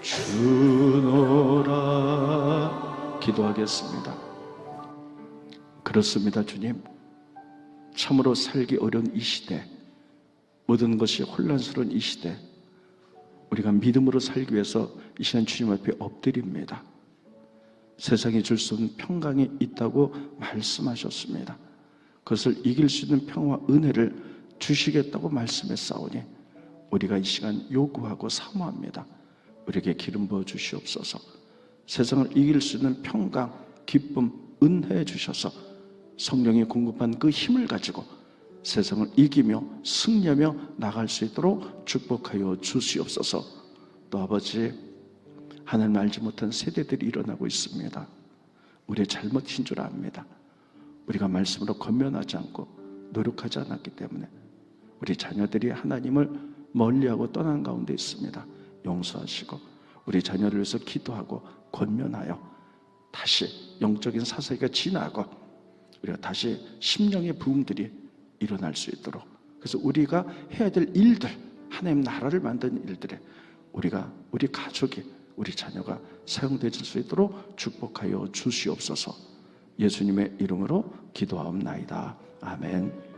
주노라. 기도하겠습니다. 그렇습니다. 주님, 참으로 살기 어려운 이 시대, 모든 것이 혼란스러운 이 시대, 우리가 믿음으로 살기 위해서 이 시간 주님 앞에 엎드립니다. 세상이 줄 수 없는 평강이 있다고 말씀하셨습니다. 그것을 이길 수 있는 평화와 은혜를 주시겠다고 말씀했사오니 우리가 이 시간 요구하고 사모합니다. 우리에게 기름 부어 주시옵소서. 세상을 이길 수 있는 평강, 기쁨, 은혜 주셔서 성령이 공급한 그 힘을 가지고 세상을 이기며 승리하며 나갈 수 있도록 축복하여 주시옵소서. 또 아버지, 하나님 알지 못한 세대들이 일어나고 있습니다. 우리의 잘못인 줄 압니다. 우리가 말씀으로 권면하지 않고 노력하지 않았기 때문에 우리 자녀들이 하나님을 멀리하고 떠난 가운데 있습니다. 용서하시고 우리 자녀를 위해서 기도하고 권면하여 다시 영적인 사사기가 지나고 우리가 다시 심령의 부흥들이 일어날 수 있도록, 그래서 우리가 해야 될 일들, 하나님 나라를 만드는 일들에 우리가, 우리 가족이, 우리 자녀가 사용될 수 있도록 축복하여 주시옵소서. 예수님의 이름으로 기도하옵나이다. 아멘.